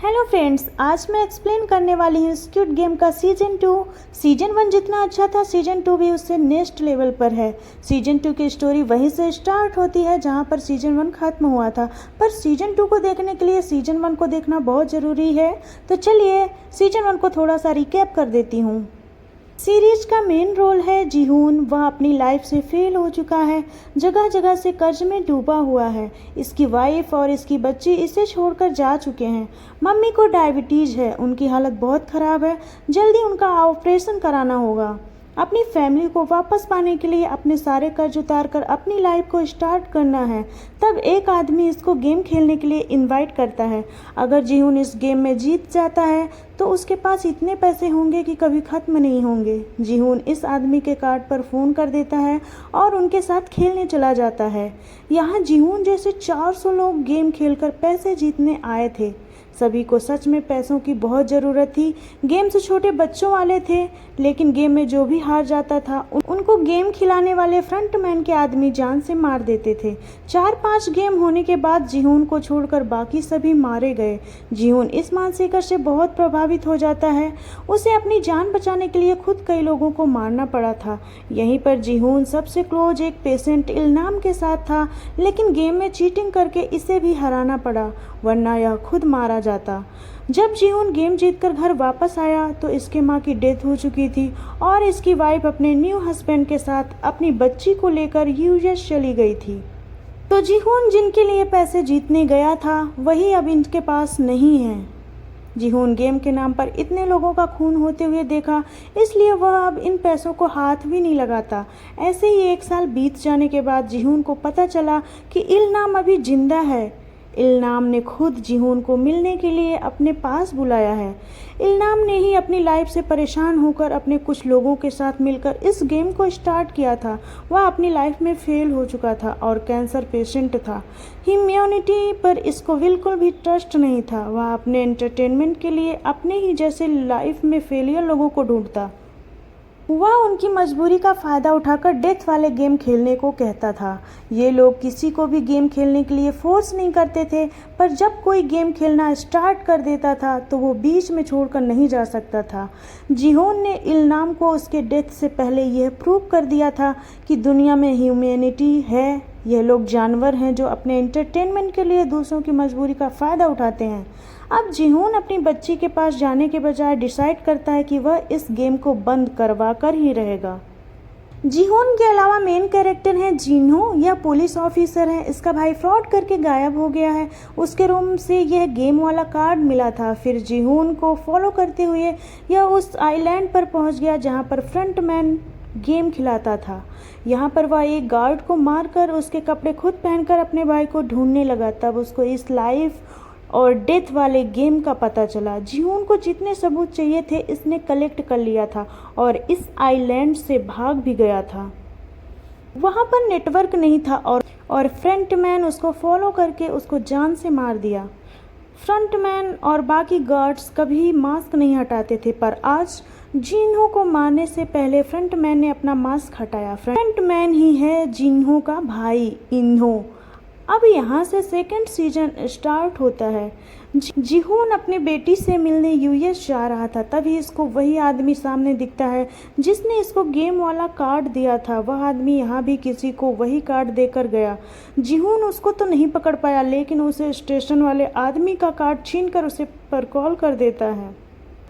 Hello friends, आज मैं explain करने वाली हूँ स्क्विड गेम का सीजन 2। सीजन 1 जितना अच्छा था, सीजन 2 भी उससे नेक्स्ट लेवल पर है। सीजन 2 की स्टोरी वहीं से स्टार्ट होती है जहाँ पर सीजन 1 खत्म हुआ था, पर सीजन 2 को देखने के लिए सीजन 1 को देखना बहुत ज़रूरी है। तो चलिए सीजन 1 को थोड़ा सा रिकैप कर देती हूँ। सीरीज का मेन रोल है जीहून। वह अपनी लाइफ से फेल हो चुका है, जगह जगह से कर्ज में डूबा हुआ है। इसकी वाइफ और इसकी बच्ची इसे छोड़कर जा चुके हैं। मम्मी को डायबिटीज़ है, उनकी हालत बहुत ख़राब है, जल्दी उनका ऑपरेशन कराना होगा। अपनी फैमिली को वापस पाने के लिए अपने सारे कर्ज उतार कर अपनी लाइफ को स्टार्ट करना है। तब एक आदमी इसको गेम खेलने के लिए इनवाइट करता है। अगर जीहून इस गेम में जीत जाता है तो उसके पास इतने पैसे होंगे कि कभी ख़त्म नहीं होंगे। जीहून इस आदमी के कार्ड पर फ़ोन कर देता है और उनके साथ खेलने चला जाता है। यहाँ जीहून जैसे 400 लोग गेम खेलकर पैसे जीतने आए थे। सभी को सच में पैसों की बहुत ज़रूरत थी। गेम से छोटे बच्चों वाले थे, लेकिन गेम में जो भी हार जाता था उनको गेम खिलाने वाले फ्रंटमैन के आदमी जान से मार देते थे। 4-5 गेम होने के बाद जीहून को छोड़कर बाकी सभी मारे गए। जीहून इस मानसिकता से बहुत प्रभावित हो जाता है। उसे अपनी जान बचाने के लिए खुद कई लोगों को मारना पड़ा था। यहीं पर जीहून सबसे क्लोज एक पेशेंट इल्नाम के साथ था, लेकिन गेम में चीटिंग करके इसे भी हराना पड़ा, वरना यह खुद मारा जाता। जब जीहून गेम जीतकर घर वापस आया तो इसके माँ की डेथ हो चुकी थी और इसकी वाइफ अपने न्यू हस्बैंड के साथ अपनी बच्ची को लेकर यूएस चली गई थी। तो जीहून जिनके लिए पैसे जीतने गया था वही अब इनके पास नहीं है। जीहून गेम के नाम पर इतने लोगों का खून होते हुए देखा, इसलिए वह अब इन पैसों को हाथ भी नहीं लगाता। ऐसे ही 1 साल बीत जाने के बाद जीहून को पता चला कि इल्नाम अभी जिंदा है। इल्नाम ने खुद जीहून को मिलने के लिए अपने पास बुलाया है। इल्नाम ने ही अपनी लाइफ से परेशान होकर अपने कुछ लोगों के साथ मिलकर इस गेम को स्टार्ट किया था। वह अपनी लाइफ में फेल हो चुका था और कैंसर पेशेंट था। ह्यूमैनिटी पर इसको बिल्कुल भी ट्रस्ट नहीं था। वह अपने एंटरटेनमेंट के लिए अपने ही जैसे लाइफ में फेलियर लोगों को ढूंढता। वह उनकी मजबूरी का फ़ायदा उठाकर डेथ वाले गेम खेलने को कहता था। ये लोग किसी को भी गेम खेलने के लिए फोर्स नहीं करते थे, पर जब कोई गेम खेलना स्टार्ट कर देता था तो वो बीच में छोड़कर नहीं जा सकता था। जीहून ने इल्नाम को उसके डेथ से पहले यह प्रूव कर दिया था कि दुनिया में ह्यूमैनिटी है। यह लोग जानवर हैं जो अपने एंटरटेनमेंट के लिए दूसरों की मजबूरी का फ़ायदा उठाते हैं। अब जीहून अपनी बच्ची के पास जाने के बजाय डिसाइड करता है कि वह इस गेम को बंद करवा कर ही रहेगा। जीहून के अलावा मेन कैरेक्टर हैं जिन्हो। यह पुलिस ऑफिसर है। इसका भाई फ्रॉड करके गायब हो गया है। उसके रूम से यह गेम वाला कार्ड मिला था। फिर जीहून को फॉलो करते हुए यह उस आइलैंड पर पहुंच गया जहां पर फ्रंटमैन गेम खिलाता था। यहाँ पर वह एक गार्ड को मारकर उसके कपड़े खुद पहनकर अपने भाई को ढूंढने लगा। तब उसको इस लाइफ और डेथ वाले गेम का पता चला। जीहून को जितने सबूत चाहिए थे इसने कलेक्ट कर लिया था और इस आइलैंड से भाग भी गया था। वहाँ पर नेटवर्क नहीं था और फ्रंटमैन उसको फॉलो करके उसको जान से मार दिया। फ्रंटमैन और बाकी गार्ड्स कभी मास्क नहीं हटाते थे, पर आज जिन्हो को मारने से पहले फ्रंटमैन ने अपना मास्क हटाया। फ्रंटमैन ही है जिन्हो का भाई इन्हो। अब यहाँ से सेकंड सीजन स्टार्ट होता है। जीहून अपने बेटी से मिलने यूएस जा रहा था, तभी इसको वही आदमी सामने दिखता है जिसने इसको गेम वाला कार्ड दिया था। वह आदमी यहाँ भी किसी को वही कार्ड देकर गया। जीहून उसको तो नहीं पकड़ पाया, लेकिन उसे स्टेशन वाले आदमी का कार्ड छीनकर उसे पर कॉल कर देता है।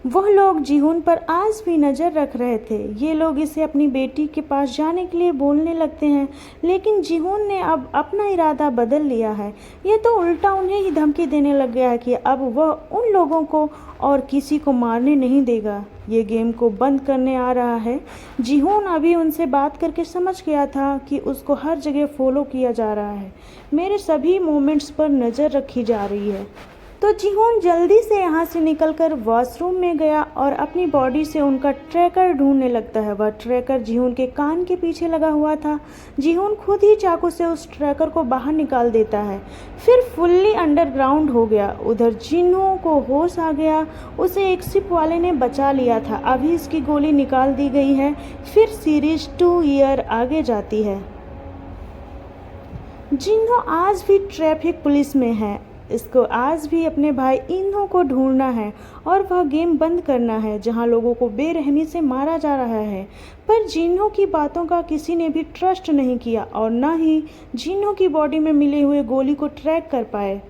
वह लोग जीहून पर आज भी नज़र रख रहे थे। ये लोग इसे अपनी बेटी के पास जाने के लिए बोलने लगते हैं, लेकिन जीहून ने अब अपना इरादा बदल लिया है। ये तो उल्टा उन्हें ही धमकी देने लग गया है कि अब वह उन लोगों को और किसी को मारने नहीं देगा। ये गेम को बंद करने आ रहा है। जीहून अभी उनसे बात करके समझ गया था कि उसको हर जगह फॉलो किया जा रहा है। मेरे सभी मोमेंट्स पर नज़र रखी जा रही है। तो जीहून जल्दी से यहाँ से निकलकर वॉशरूम में गया और अपनी बॉडी से उनका ट्रैकर ढूंढने लगता है। वह ट्रैकर जीहून के कान के पीछे लगा हुआ था। जीहून खुद ही चाकू से उस ट्रैकर को बाहर निकाल देता है, फिर फुल्ली अंडरग्राउंड हो गया। उधर जिन्हो को होश आ गया। उसे एक शिप वाले ने बचा लिया था। अभी इसकी गोली निकाल दी गई है। फिर सीरीज 2 ईयर आगे जाती है। जिन्हो आज भी ट्रैफिक पुलिस में है। इसको आज भी अपने भाई इन्हो को ढूंढना है और वह गेम बंद करना है जहां लोगों को बेरहमी से मारा जा रहा है। पर जिन्हो की बातों का किसी ने भी ट्रस्ट नहीं किया और न ही जिन्हो की बॉडी में मिले हुए गोली को ट्रैक कर पाए।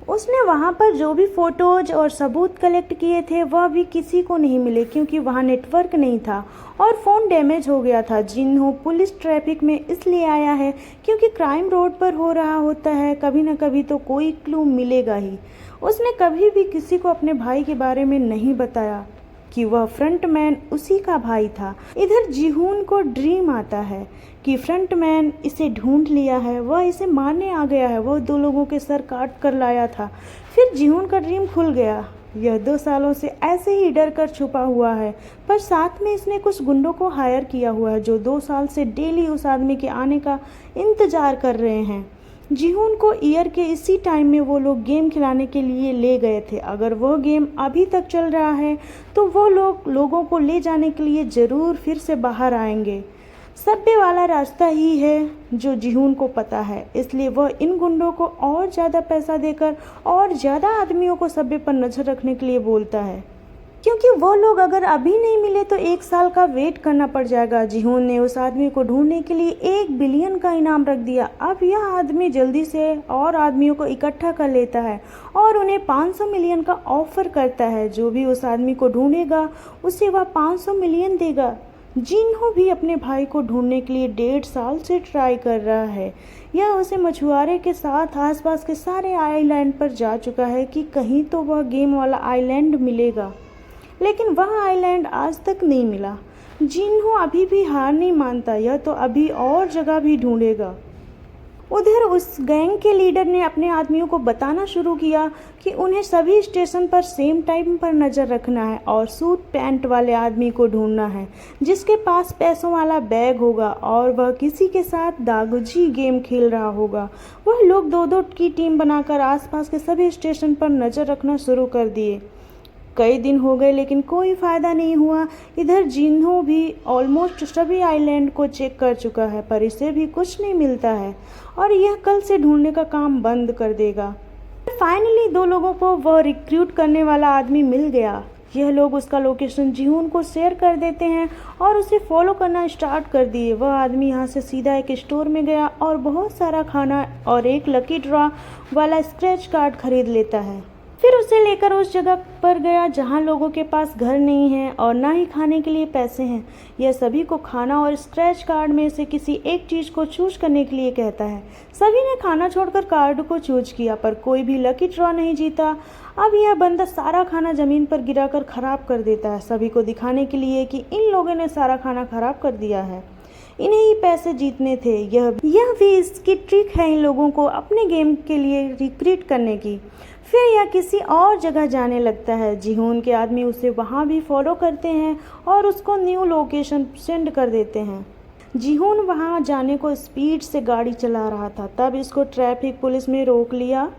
उसने वहाँ पर जो भी फोटोज और सबूत कलेक्ट किए थे वह भी किसी को नहीं मिले क्योंकि वहाँ नेटवर्क नहीं था और फ़ोन डैमेज हो गया था। जिन्हों पुलिस ट्रैफिक में इसलिए आया है क्योंकि क्राइम रोड पर हो रहा होता है, कभी न कभी तो कोई क्लू मिलेगा ही। उसने कभी भी किसी को अपने भाई के बारे में नहीं बताया कि वह फ्रंटमैन उसी का भाई था। इधर जिहून को ड्रीम आता है कि फ्रंटमैन इसे ढूंढ लिया है, वह इसे मारने आ गया है, वह 2 लोगों के सर काट कर लाया था। फिर जिहून का ड्रीम खुल गया। यह 2 सालों से ऐसे ही डर कर छुपा हुआ है, पर साथ में इसने कुछ गुंडों को हायर किया हुआ है जो 2 साल से डेली उस आदमी के आने का इंतजार कर रहे हैं। जिहून को ईयर के इसी टाइम में वो लोग गेम खिलाने के लिए ले गए थे। अगर वह गेम अभी तक चल रहा है तो वो लोगों को ले जाने के लिए ज़रूर फिर से बाहर आएंगे। सभ्य वाला रास्ता ही है जो जिहून को पता है, इसलिए वह इन गुंडों को और ज़्यादा पैसा देकर और ज़्यादा आदमियों को सभ्य पर नज़र रखने के लिए बोलता है क्योंकि वो लोग अगर अभी नहीं मिले तो 1 साल का वेट करना पड़ जाएगा। जिहून ने उस आदमी को ढूंढने के लिए 1 बिलियन का इनाम रख दिया। अब यह आदमी जल्दी से और आदमियों को इकट्ठा कर लेता है और उन्हें 500 मिलियन का ऑफर करता है। जो भी उस आदमी को ढूंढेगा उसे वह 500 मिलियन देगा। जिन्हों भी अपने भाई को ढूंढने के लिए 1.5 साल से ट्राई कर रहा है। यह उसे मछुआरे के साथ आसपास के सारे आइलैंड पर जा चुका है कि कहीं तो वह गेम वाला आइलैंड मिलेगा, लेकिन वह आइलैंड आज तक नहीं मिला। जिन्हों अभी भी हार नहीं मानता, यह तो अभी और जगह भी ढूंढेगा। उधर उस गैंग के लीडर ने अपने आदमियों को बताना शुरू किया कि उन्हें सभी स्टेशन पर सेम टाइम पर नज़र रखना है और सूट पैंट वाले आदमी को ढूंढना है जिसके पास पैसों वाला बैग होगा और वह किसी के साथ दागुजी गेम खेल रहा होगा। वह लोग 2-2 की टीम बनाकर आसपास के सभी स्टेशन पर नज़र रखना शुरू कर दिए। कई दिन हो गए लेकिन कोई फ़ायदा नहीं हुआ। इधर जिन्हों भी ऑलमोस्ट सभी आइलैंड को चेक कर चुका है पर इसे भी कुछ नहीं मिलता है और यह कल से ढूंढने का काम बंद कर देगा। फाइनली 2 लोगों को वह रिक्रूट करने वाला आदमी मिल गया। यह लोग उसका लोकेशन जिहून को शेयर कर देते हैं और उसे फॉलो करना स्टार्ट कर दिए। वह आदमी यहाँ से सीधा एक स्टोर में गया और बहुत सारा खाना और एक लकी ड्रॉ वाला स्क्रैच कार्ड खरीद लेता है। फिर उसे लेकर उस जगह पर गया जहाँ लोगों के पास घर नहीं है और ना ही खाने के लिए पैसे हैं। यह सभी को खाना और स्क्रैच कार्ड में से किसी एक चीज़ को चूज करने के लिए कहता है। सभी ने खाना छोड़कर कार्ड को चूज किया पर कोई भी लकी ड्रॉ नहीं जीता। अब यह बंदा सारा खाना ज़मीन पर गिराकर ख़राब कर देता है सभी को दिखाने के लिए कि इन लोगों ने सारा खाना ख़राब कर दिया है, इन्हें ही पैसे जीतने थे। यह भी इसकी ट्रिक है इन लोगों को अपने गेम के लिए रिक्रूट करने की। फिर यह किसी और जगह जाने लगता है। जिहून के आदमी उसे वहाँ भी फॉलो करते हैं और उसको न्यू लोकेशन सेंड कर देते हैं। जिहून वहाँ जाने को स्पीड से गाड़ी चला रहा था, तब इसको ट्रैफिक पुलिस ने रोक लिया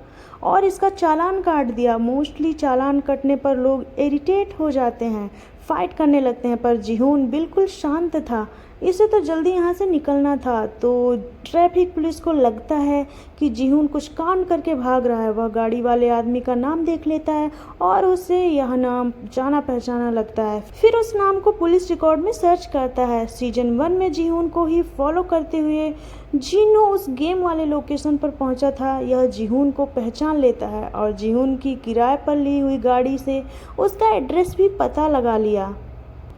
और इसका चालान काट दिया। मोस्टली चालान कटने पर लोग इरिटेट हो जाते हैं, फाइट करने लगते हैं, पर जिहून बिल्कुल शांत था। इसे तो जल्दी यहाँ से निकलना था। तो ट्रैफिक पुलिस को लगता है कि जिहून कुछ कांड करके भाग रहा है। वह गाड़ी वाले आदमी का नाम देख लेता है और उसे यह नाम जाना पहचाना लगता है। फिर उस नाम को पुलिस रिकॉर्ड में सर्च करता है। सीजन 1 में जिहून को ही फॉलो करते हुए जिन्हों उस गेम वाले लोकेशन पर पहुंचा था, यह जिहून को पहचान लेता है और जिहून की किराए पर ली हुई गाड़ी से उसका एड्रेस भी पता लगा लिया।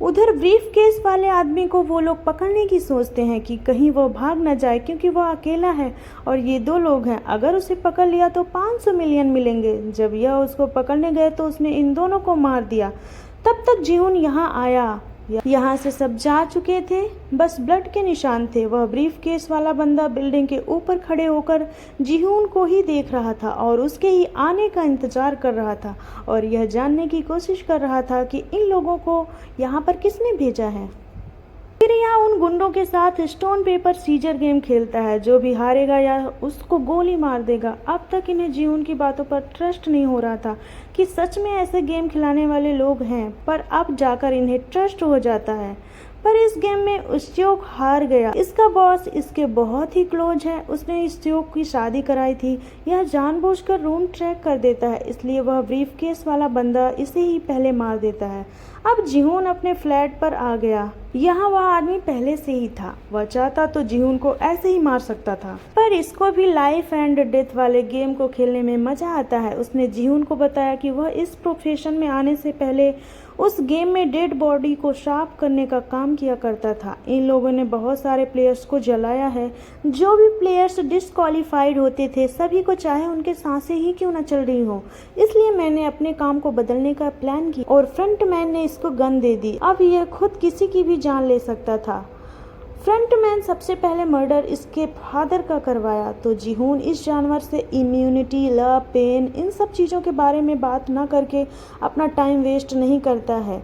उधर ब्रीफ केस वाले आदमी को वो लोग पकड़ने की सोचते हैं कि कहीं वो भाग न जाए क्योंकि वह अकेला है और ये 2 लोग हैं। अगर उसे पकड़ लिया तो 500 मिलियन मिलेंगे। जब यह उसको पकड़ने गए तो उसने इन दोनों को मार दिया। तब तक जिहून यहाँ आया। यहाँ से सब जा चुके थे, बस ब्लड के निशान थे। वह ब्रीफ केस वाला बंदा बिल्डिंग के ऊपर खड़े होकर जिहून को ही देख रहा था और उसके ही आने का इंतजार कर रहा था और यह जानने की कोशिश कर रहा था कि इन लोगों को यहाँ पर किसने भेजा है। फिर यहाँ उन गुंडों के साथ स्टोन पेपर सीजर गेम खेलता है। जो भी हारेगा या उसको गोली मार देगा। अब तक इन्हें जिहून की बातों पर ट्रस्ट नहीं हो रहा था कि सच में ऐसे गेम खिलाने वाले लोग हैं, पर अब जाकर इन्हें ट्रस्ट हो जाता है। पर इस गेम में उस्योक हार गया। इसका बॉस इसके बहुत ही क्लोज है, उसने उस्योक की शादी कराई थी। यह जानबूझकर रूम ट्रैक कर देता है, इसलिए वह ब्रीफकेस वाला बंदा इसे ही पहले मार देता है। अब जिहोन अपने फ्लैट पर आ गया। यहाँ वह आदमी पहले से ही था, वह चाहता तो जिहोन को ऐसे ही मार सकता था, पर इसको भी लाइफ एंड डेथ वाले गेम को खेलने में मजा आता है। उसने जिहोन को बताया कि वह इस प्रोफेशन में आने से पहले उस गेम में डेड बॉडी को साफ करने का काम किया करता था। इन लोगों ने बहुत सारे प्लेयर्स को जलाया है। जो भी प्लेयर्स डिस्क्वालीफाइड होते थे सभी को, चाहे उनके सांसें ही क्यों न चल रही हो, इसलिए मैंने अपने काम को बदलने का प्लान किया और फ्रंटमैन ने इसको गन दे दी। अब यह खुद किसी की भी जान ले सकता था। फ्रंटमैन सबसे पहले मर्डर इसके फादर का करवाया, तो जिहोन इस जानवर से इम्यूनिटी, लव, पेन, इन सब चीज़ों के बारे में बात ना करके अपना टाइम वेस्ट नहीं करता है।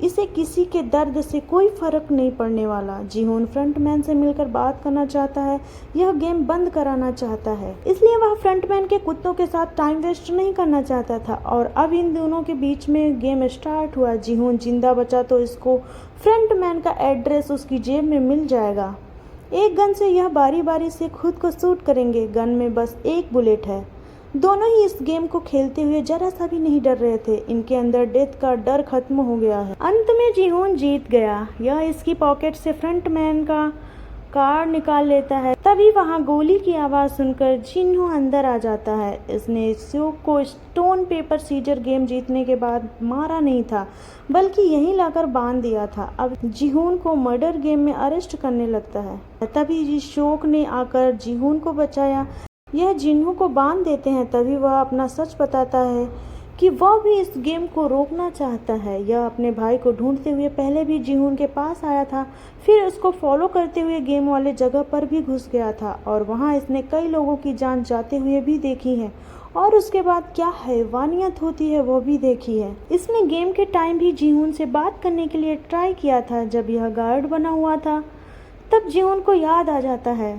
इसे किसी के दर्द से कोई फर्क नहीं पड़ने वाला। जिहोन फ्रंटमैन से मिलकर बात करना चाहता है, यह गेम बंद कराना चाहता है, इसलिए वह फ्रंटमैन के कुत्तों के साथ टाइम वेस्ट नहीं करना चाहता था। और अब इन दोनों के बीच में गेम स्टार्ट हुआ। जिहोन जिंदा बचा तो इसको फ्रंटमैन का एड्रेस उसकी जेब में मिल जाएगा। एक गन से यह बारी बारी से खुद को शूट करेंगे। गन में बस एक बुलेट है। दोनों ही इस गेम को खेलते हुए जरा सा भी नहीं डर रहे थे। इनके अंदर डेथ का डर खत्म हो गया है। अंत में जिहोन जीत गया। यह इसकी पॉकेट से फ्रंटमैन का कार्ड निकाल लेता है। तभी वहां गोली की आवाज सुनकर जिन्हो अंदर आ जाता है। इसने उस्योक को स्टोन पेपर सीजर गेम जीतने के बाद मारा नहीं था, बल्कि यहीं लाकर बांध दिया था। अब जिहोन को मर्डर गेम में अरेस्ट करने लगता है। तभी उस्योक ने आकर जिहोन को बचाया। यह जिन्हो को बांध देते हैं। तभी वह अपना सच बताता है कि वह भी इस गेम को रोकना चाहता है। यह अपने भाई को ढूंढते हुए पहले भी जिहोन के पास आया था, फिर उसको फॉलो करते हुए गेम वाले जगह पर भी घुस गया था और वहां इसने कई लोगों की जान जाते हुए भी देखी है और उसके बाद क्या हैवानियत होती है वो भी देखी है। इसने गेम के टाइम भी जिहोन से बात करने के लिए ट्राई किया था। जब यह गार्ड बना हुआ था तब जिहोन को याद आ जाता है।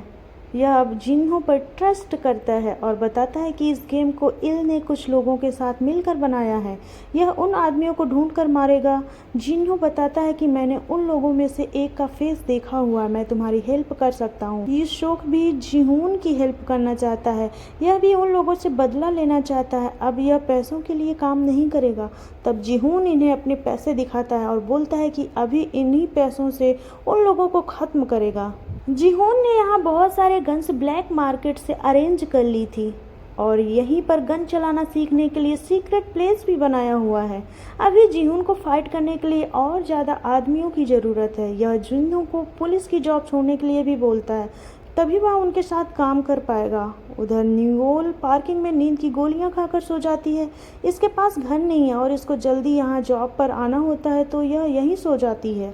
यह अब जिन्हो पर ट्रस्ट करता है और बताता है कि इस गेम को इल ने कुछ लोगों के साथ मिलकर बनाया है। यह उन आदमियों को ढूंढकर मारेगा। जिन्हो बताता है कि मैंने उन लोगों में से एक का फेस देखा हुआ है, मैं तुम्हारी हेल्प कर सकता हूँ। उस्योक भी जिहोन की हेल्प करना चाहता है। यह भी उन लोगों से बदला लेना चाहता है। अब यह पैसों के लिए काम नहीं करेगा। तब जिहोन इन्हें अपने पैसे दिखाता है और बोलता है कि अभी इन्हीं पैसों से उन लोगों को खत्म करेगा। जिहोन ने यहाँ बहुत सारे गन्स ब्लैक मार्केट से अरेंज कर ली थी और यहीं पर गन चलाना सीखने के लिए सीक्रेट प्लेस भी बनाया हुआ है। अभी जिहोन को फाइट करने के लिए और ज़्यादा आदमियों की ज़रूरत है। यह जिन्हो को पुलिस की जॉब छोड़ने के लिए भी बोलता है, तभी वह उनके साथ काम कर पाएगा। उधर न्यूओल पार्किंग में नींद की गोलियां खाकर सो जाती है। इसके पास घर नहीं है और इसको जल्दी यहाँ जॉब पर आना होता है, तो यह यहीं सो जाती है।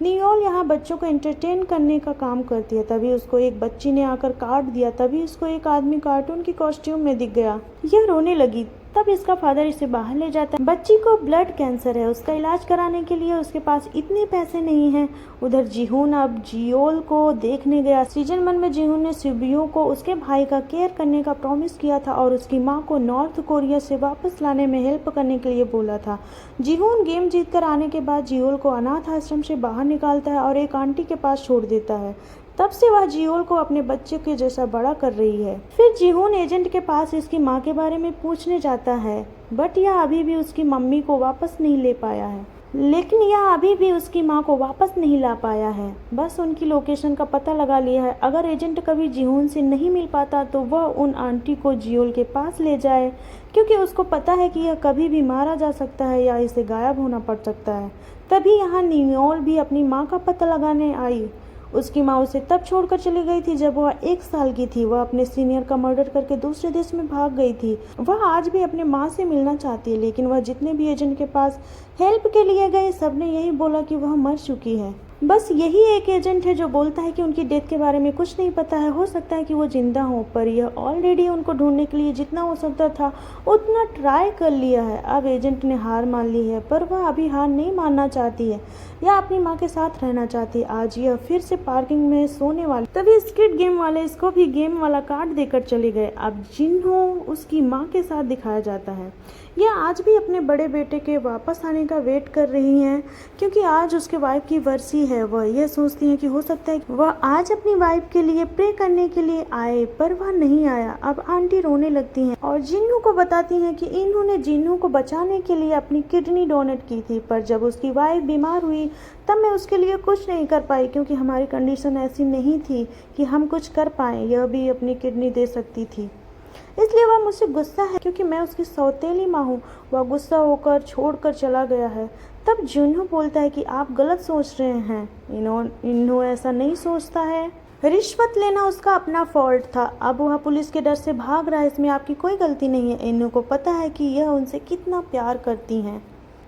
न्यूओल यहाँ बच्चों को एंटरटेन करने का काम करती है। तभी उसको एक बच्ची ने आकर काट दिया। तभी उसको एक आदमी कार्टून की कॉस्ट्यूम में दिख गया। यह रोने लगी। तब इसका फादर इसे बाहर ले जाता है। बच्ची को ब्लड कैंसर है, उसका इलाज कराने के लिए उसके पास इतने पैसे नहीं हैं। उधर जिहोन अब जियोल को देखने गया। सीजन 1 में जिहोन ने सुबियो को उसके भाई का केयर करने का प्रॉमिस किया था और उसकी माँ को नॉर्थ कोरिया से वापस लाने में हेल्प करने के लिए बोला था। जिहोन गेम जीतकर आने के बाद जियोल को अनाथ आश्रम से बाहर निकालता है और एक आंटी के पास छोड़ देता है। तब से वह जियोल को अपने बच्चे के जैसा बड़ा कर रही है। फिर जिहोन एजेंट के पास इसकी माँ के बारे में पूछने जाता है, बट यह अभी भी उसकी मम्मी को वापस नहीं ले पाया है। लेकिन यह अभी भी उसकी माँ को वापस नहीं ला पाया है, बस उनकी लोकेशन का पता लगा लिया है। अगर एजेंट कभी जिहोन से नहीं मिल पाता तो वह उन आंटी को जियोल के पास ले जाए, क्योंकि उसको पता है कि यह कभी भी मारा जा सकता है या इसे गायब होना पड़ सकता है। तभी यहाँ न्यूओल भी अपनी माँ का पता लगाने आई। उसकी माँ उसे तब छोड़कर चली गई थी जब वह 1 साल की थी। वह अपने सीनियर का मर्डर करके दूसरे देश में भाग गई थी। वह आज भी अपने माँ से मिलना चाहती है, लेकिन वह जितने भी एजेंट के पास हेल्प के लिए गए सबने यही बोला कि वह मर चुकी है। बस यही एक एजेंट है जो बोलता है कि उनकी डेथ के बारे में कुछ नहीं पता है, हो सकता है कि वो जिंदा हो, पर यह ऑलरेडी उनको ढूंढने के लिए जितना हो सकता था उतना ट्राई कर लिया है। अब एजेंट ने हार मान ली है, पर वह अभी हार नहीं मानना चाहती है या अपनी माँ के साथ रहना चाहती है। आज यह फिर से पार्किंग में सोने वाली। तभी स्क्विड गेम वाले इसको भी गेम वाला कार्ड देकर चले गए। अब जिन्हो उसकी माँ के साथ दिखाया जाता है। यह आज भी अपने बड़े बेटे के वापस आने का वेट कर रही हैं, क्योंकि आज उसके वाइफ की बरसी है। है। वह यह सोचती है कि हो सकता है वह आज अपनी वाइफ के लिए प्रे करने के लिए आए, पर वह नहीं आया। अब आंटी रोने लगती हैं और जिन्नू को बताती हैं कि इन्होंने जिन्नू को बचाने के लिए अपनी किडनी डोनेट की थी, पर जब उसकी वाइफ बीमार हुई तब मैं उसके लिए कुछ नहीं कर पाई, क्योंकि हमारी कंडीशन ऐसी नहीं थी कि हम कुछ कर पाएँ। यह भी अपनी किडनी दे सकती थी, इसलिए वह मुझसे गुस्सा है क्योंकि मैं उसकी सौतेली माँ हूँ। वह गुस्सा होकर छोड़कर चला गया है। तब जुन्नू बोलता है कि आप गलत सोच रहे हैं, इन्हों ऐसा नहीं सोचता है। रिश्वत लेना उसका अपना फॉल्ट था। अब वह पुलिस के डर से भाग रहा है, इसमें आपकी कोई गलती नहीं है। इन्नू को पता है कि यह उनसे कितना प्यार करती हैं।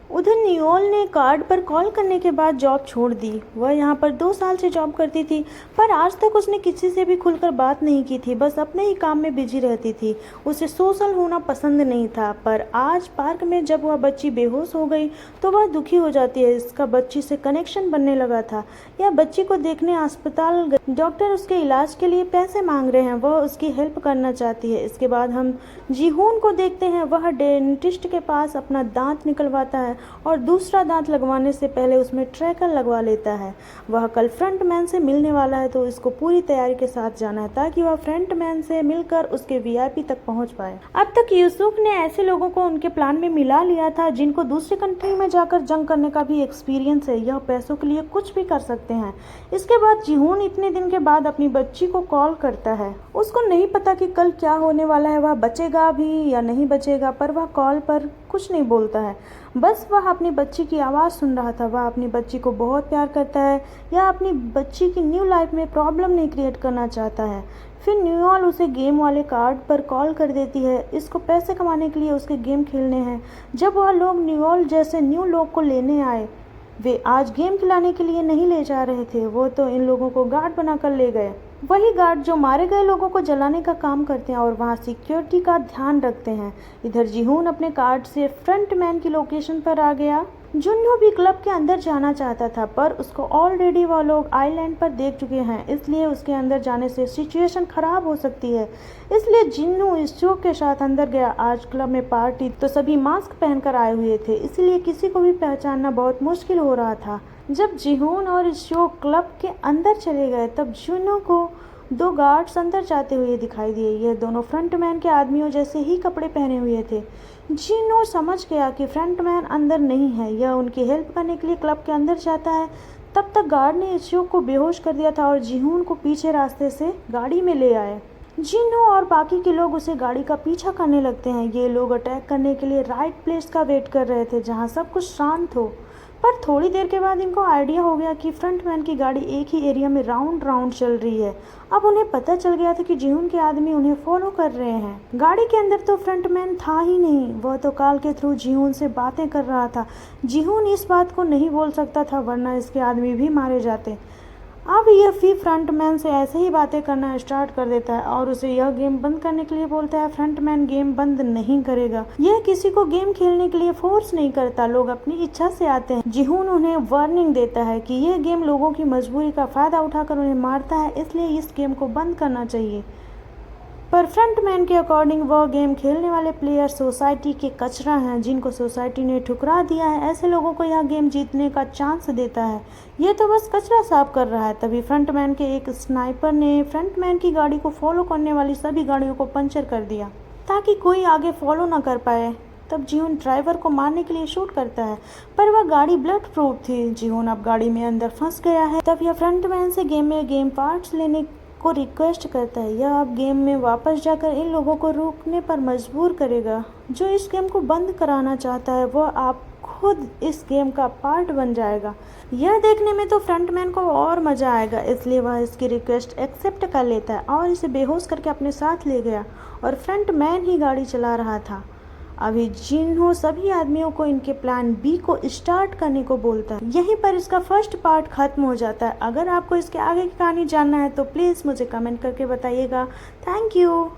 उधर नियोल ने कार्ड पर कॉल करने के बाद जॉब छोड़ दी। वह यहाँ पर 2 साल से जॉब करती थी, पर आज तक उसने किसी से भी खुलकर बात नहीं की थी, बस अपने ही काम में बिजी रहती थी। उसे सोशल होना पसंद नहीं था। पर आज पार्क में जब वह बच्ची बेहोश हो गई तो वह दुखी हो जाती है। इसका बच्ची से कनेक्शन बनने लगा था। यह बच्ची को देखने अस्पताल गई। डॉक्टर उसके इलाज के लिए पैसे मांग रहे हैं, वह उसकी हेल्प करना चाहती है। इसके बाद हम जीहून को देखते हैं। वह डेंटिस्ट के पास अपना दांत निकलवाता है और दूसरा दांत लगवाने से पहले उसमें ट्रैकर लगवा लेता है। वह कल फ्रंटमैन से मिलने वाला है, तो इसको पूरी तैयारी के साथ जाना है ताकि वह फ्रंटमैन से मिलकर उसके वीआईपी तक पहुंच पाए। अब तक यूसुफ ने ऐसे लोगों को उनके प्लान में मिला लिया था जिनको दूसरी कंट्री में जाकर जंग करने का भी एक्सपीरियंस है। यह पैसों के लिए कुछ भी कर सकते हैं। इसके बाद जीहून इतने दिन के बाद अपनी बच्ची को कॉल करता है। उसको नहीं पता कि कल क्या होने वाला है, वह बचेगा भी या नहीं बचेगा, पर वह कॉल पर कुछ नहीं बोलता है। बस वह अपनी बच्ची की आवाज़ सुन रहा था। वह अपनी बच्ची को बहुत प्यार करता है या अपनी बच्ची की न्यू लाइफ में प्रॉब्लम नहीं क्रिएट करना चाहता है। फिर न्यूयॉल उसे गेम वाले कार्ड पर कॉल कर देती है। इसको पैसे कमाने के लिए उसके गेम खेलने हैं। जब वह लोग न्यूयॉल जैसे न्यू लोग को लेने आए, वे आज गेम खिलाने के लिए नहीं ले जा रहे थे, वो तो इन लोगों को गार्ड बनाकर ले गए। वही गार्ड जो मारे गए लोगों को जलाने का काम करते हैं और वहाँ सिक्योरिटी का ध्यान रखते हैं। इधर जीहून अपने कार्ड से फ्रंटमैन की लोकेशन पर आ गया। जुन्नू भी क्लब के अंदर जाना चाहता था, पर उसको ऑलरेडी वह लोग आइलैंड पर देख चुके हैं, इसलिए उसके अंदर जाने से सिचुएशन खराब हो सकती है। इसलिए जिन्नू इस शो के साथ अंदर गया। आज क्लब में पार्टी तो सभी मास्क पहनकर आए हुए थे, इसलिए किसी को भी पहचानना बहुत मुश्किल हो रहा था। जब जीहून और इस शो क्लब के अंदर चले गए तब जुन्नू को 2 गार्ड्स अंदर जाते हुए दिखाई दिए। यह दोनों फ्रंटमैन के आदमियों जैसे ही कपड़े पहने हुए थे। जिन्नू समझ गया कि फ्रंटमैन अंदर नहीं है। यह उनकी हेल्प करने के लिए क्लब के अंदर जाता है। तब तक गार्ड ने इस शो को बेहोश कर दिया था और जीहून को पीछे रास्ते से गाड़ी में ले आए। जिन्नू और बाकी के लोग उसे गाड़ी का पीछा करने लगते हैं। ये लोग अटैक करने के लिए राइट प्लेस का वेट कर रहे थे जहाँ सब कुछ शांत हो। पर थोड़ी देर के बाद इनको आइडिया हो गया कि फ्रंटमैन की गाड़ी एक ही एरिया में राउंड चल रही है। अब उन्हें पता चल गया था कि जीहून के आदमी उन्हें फॉलो कर रहे हैं। गाड़ी के अंदर तो फ्रंटमैन था ही नहीं, वह तो कॉल के थ्रू जीहून से बातें कर रहा था। जीहून इस बात को नहीं बोल सकता था, वरना इसके आदमी भी मारे जाते। अब यह फिर फ्रंटमैन से ऐसे ही बातें करना स्टार्ट कर देता है और उसे यह गेम बंद करने के लिए बोलता है। फ्रंटमैन गेम बंद नहीं करेगा। यह किसी को गेम खेलने के लिए फोर्स नहीं करता, लोग अपनी इच्छा से आते हैं। जीहून उन्हें वार्निंग देता है कि यह गेम लोगों की मजबूरी का फायदा उठाकर उन्हें मारता है, इसलिए इस गेम को बंद करना चाहिए। पर फ्रंटमैन के अकॉर्डिंग वह गेम खेलने वाले प्लेयर सोसाइटी के कचरा हैं, जिनको सोसाइटी ने ठुकरा दिया है। ऐसे लोगों को यह गेम जीतने का चांस देता है। ये तो बस कचरा साफ कर रहा है। तभी फ्रंटमैन के एक स्नाइपर ने फ्रंटमैन की गाड़ी को फॉलो करने वाली सभी गाड़ियों को पंचर कर दिया ताकि कोई आगे फॉलो न कर पाए। तब जीहून ड्राइवर को मारने के लिए शूट करता है, पर वह गाड़ी ब्लड प्रूफ थी। जीहून अब गाड़ी में अंदर फंस गया है। तब यह फ्रंटमैन से गेम पार्ट्स लेने को रिक्वेस्ट करता है। यह अब गेम में वापस जाकर इन लोगों को रोकने पर मजबूर करेगा। जो इस गेम को बंद कराना चाहता है वह आप खुद इस गेम का पार्ट बन जाएगा। यह देखने में तो फ्रंटमैन को और मजा आएगा, इसलिए वह इसकी रिक्वेस्ट एक्सेप्ट कर लेता है और इसे बेहोश करके अपने साथ ले गया और फ्रंटमैन ही गाड़ी चला रहा था। अभी जिन्हों सभी आदमियों को इनके प्लान बी को स्टार्ट करने को बोलता है। यहीं पर इसका फर्स्ट पार्ट खत्म हो जाता है। अगर आपको इसके आगे की कहानी जानना है तो प्लीज़ मुझे कमेंट करके बताइएगा। Thank you.